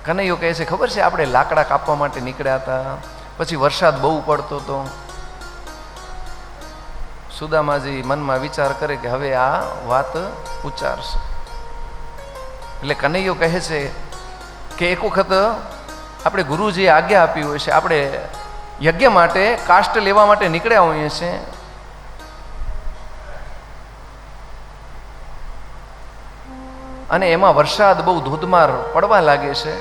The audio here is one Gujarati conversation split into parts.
કનૈયો કહે છે, ખબર છે આપણે લાકડા કાપવા માટે નીકળ્યા હતા, પછી વરસાદ બહુ પડતો હતો. સુદામાજી મનમાં વિચાર કરે કે હવે આ વાત ઉચ્ચારશે. એટલે કનૈયો કહે છે કે એક વખત આપણે ગુરુજીએ આજ્ઞા આપી હોય છે, આપણે યજ્ઞ માટે કાષ્ટ લેવા માટે નીકળ્યા હોઈએ છીએ, અને એમાં વરસાદ બહુ ધોધમાર પડવા લાગે છે,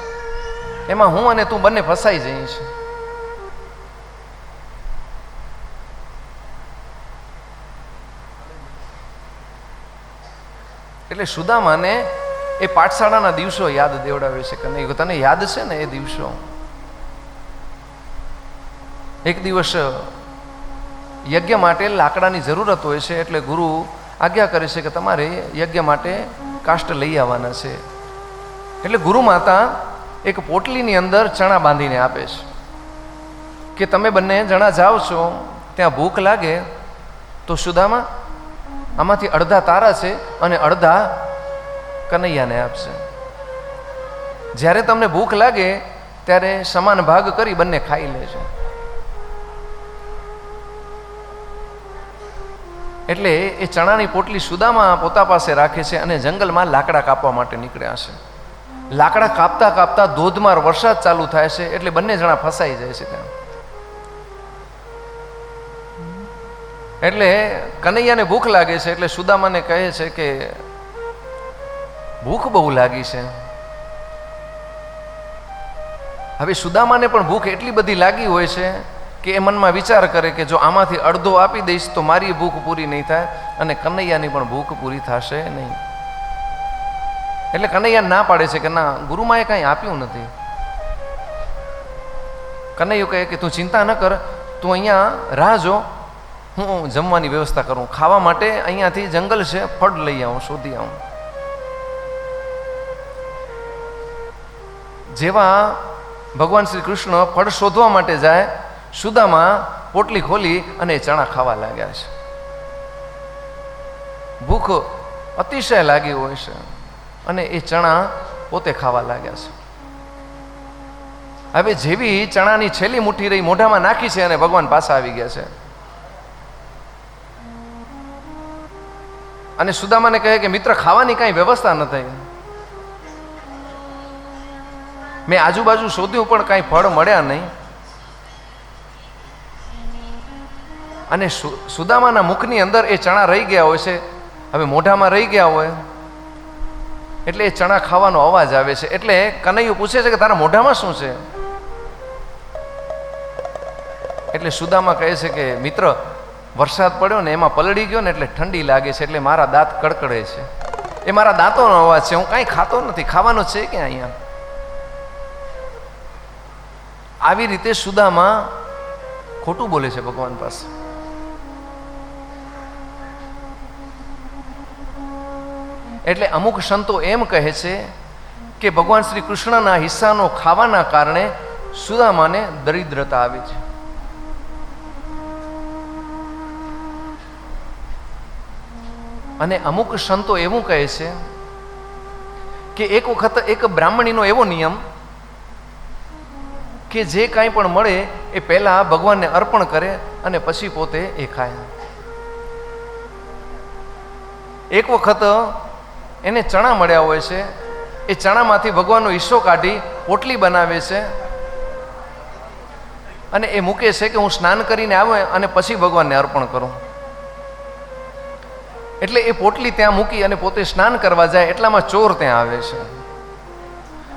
એમાં હું અને તું બંને ફસાઈ જઈએ છીએ. એટલે સુદામાને એ પાઠશાળાના દિવસો યાદ દેવડાવે છે. કનૈયો, તને યાદ છે ને એ દિવસો? એક દિવસ યજ્ઞ માટે લાકડાની જરૂરત હોય છે, એટલે ગુરુ આજ્ઞા કરે છે કે તમારે યજ્ઞ માટે કાષ્ટ લઈ આવવાના છે. એટલે ગુરુ માતા એક પોટલીની અંદર ચણા બાંધીને આપે છે કે તમે બંને જણા જાઓ છો, ત્યાં ભૂખ લાગે તો સુદામા આમાંથી અડધા તારા છે અને અડધા કનૈયાને આપશે. જ્યારે તમને ભૂખ લાગે ત્યારે સમાન ભાગ કરી બંને ખાઈ લેજો. એટલે એ ચણાની પોટલી સુદામા પોતા પાસે રાખે છે અને જંગલમાં લાકડા કાપવા માટે નીકળ્યા છે. લાકડા કાપતા કાપતા ધોધમાર વરસાદ ચાલુ થાય છે, એટલે બંને જણા ફસાઈ જાય છે ત્યાં. એટલે કનૈયાને ભૂખ લાગે છે, એટલે સુદામાને કહે છે કે ભૂખ બહુ લાગી છે. હવે સુદામાને પણ ભૂખ એટલી બધી લાગી હોય છે કે એ મનમાં વિચાર કરે કે જો આમાંથી અડધો આપી દઈશ તો મારી ભૂખ પૂરી નહીં થાય અને કનૈયાની પણ ભૂખ પૂરી થશે નહીં. એટલે કનૈયા ના પાડે છે કે ના, ગુરુમાએ કાંઈ આપ્યું નથી. કનૈયો કહે કે તું ચિંતા ન કર, તું અહીંયા રાહ જો, હું જમવાની વ્યવસ્થા કરું. ખાવા માટે અહીંયાથી જંગલ છે, ફળ લઈ આવું, શોધી આવું. જેવા ભગવાન શ્રી કૃષ્ણ ફળ શોધવા માટે જાય, સુદામા પોટલી ખોલી અને ચણા ખાવા લાગ્યા છે. ભૂખ અતિશય લાગી હોય છે અને એ ચણા પોતે ખાવા લાગ્યા છે. હવે જેવી ચણાની છેલ્લી મુઠ્ઠી રહી મોઢામાં નાખી છે અને ભગવાન પાછા આવી ગયા છે. અને સુદામાને કહે કે મિત્ર, ખાવાની કાંઈ વ્યવસ્થા ન થઈ, મેં આજુબાજુ શોધ્યું પણ કાંઈ ફળ મળ્યા નહીં. અને સુદામાના મુખની અંદર એ ચણા રહી ગયા હોય છે. હવે મોઢામાં રહી ગયા હોય એટલે એ ચણા ખાવાનો અવાજ આવે છે. એટલે કનૈયો પૂછે છે કે તારા મોઢામાં શું છે? એટલે સુદામા કહે છે કે મિત્ર, વરસાદ પડ્યો ને એમાં પલળી ગયો ને એટલે ઠંડી લાગે છે, એટલે મારા દાંત કડકડે છે. એ મારા દાંતોનો અવાજ છે, હું કાંઈ ખાતો નથી. ખાવાનો છે કે અહીંયા? આવી રીતે સુદામા ખોટું બોલે છે ભગવાન પાસે. એટલે અમુક સંતો એમ કહે છે કે ભગવાન શ્રી કૃષ્ણના હિસ્સાનો ખાવાના કારણે સુદામાને દરિદ્રતા આવી છે. અને અમુક સંતો એવું કહે છે કે એક વખત એક બ્રાહ્મણીનો એવો નિયમ કે જે કાંઈ પણ મળે એ પહેલા ભગવાનને અર્પણ કરે અને પછી પોતે એ ખાય. એક વખત એને ચણા મળ્યા હોય છે, એ ચણામાંથી ભગવાનનો હિસ્સો કાઢી પોટલી બનાવે છે અને એ મૂકે છે કે હું સ્નાન કરીને આવે અને પછી ભગવાનને અર્પણ કરું. એટલે એ પોટલી ત્યાં મૂકી અને પોતે સ્નાન કરવા જાય એટલામાં ચોર ત્યાં આવે છે.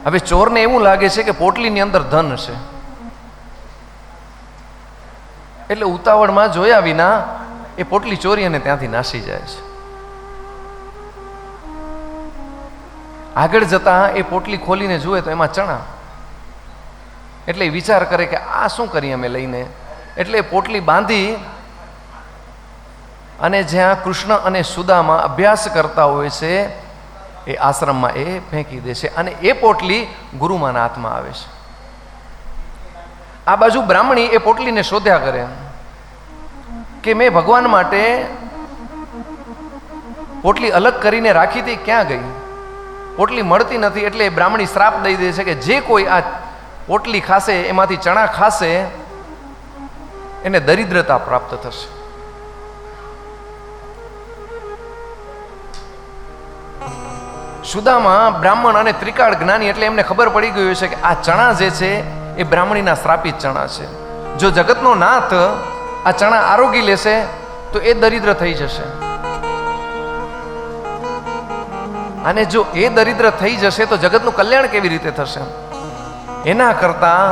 હવે ચોરને એવું લાગે છે કે પોટલીની અંદર ધન છે, એટલે ઉતાવળમાં જોયા વિના એ પોટલી ચોરી અને ત્યાંથી નાસી જાય છે. આગળ જતા એ પોટલી ખોલીને જુએ તો એમાં ચણા. એટલે વિચાર કરે કે આ શું કરીએ અમે લઈને. એટલે પોટલી બાંધી અને જ્યાં કૃષ્ણ અને સુદામા અભ્યાસ કરતા હોય છે એ આશ્રમમાં એ ફેંકી દે છે અને એ પોટલી ગુરુમાના હાથમાં આવે છે. આ બાજુ બ્રાહ્મણી એ પોટલીને શોધ્યા કરે કે મેં ભગવાન માટે પોટલી અલગ કરીને રાખી હતી, ક્યાં ગઈ? પોટલી મળતી નથી, એટલે એ બ્રાહ્મણી શ્રાપ દઈ દે છે કે જે કોઈ આ પોટલી ખાશે, એમાંથી ચણા ખાશે, એને દરિદ્રતા પ્રાપ્ત થશે. સુદામા બ્રાહ્મણ અને ત્રિકાળ જ્ઞાની, એટલે એમને ખબર પડી ગયું છે કે આ ચણા જે છે એ બ્રાહ્મણીના શ્રાપિત ચણા છે. જો જગતનો નાથ આ ચણા આરોગી લેશે તો એ દરિદ્ર થઈ જશે, અને જો એ દરિદ્ર થઈ જશે તો જગતનું કલ્યાણ કેવી રીતે થશે? એના કરતા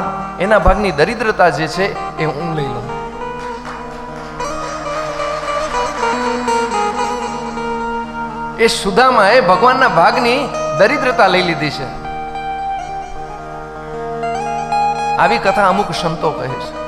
એના ભાગની દરિદ્રતા જે છે એ હું લઈ લઉં. એ સુદામાએ ભગવાનના ભાગની દરિદ્રતા લઈ લીધી છે. આવી કથા અમુક સંતો કહે છે.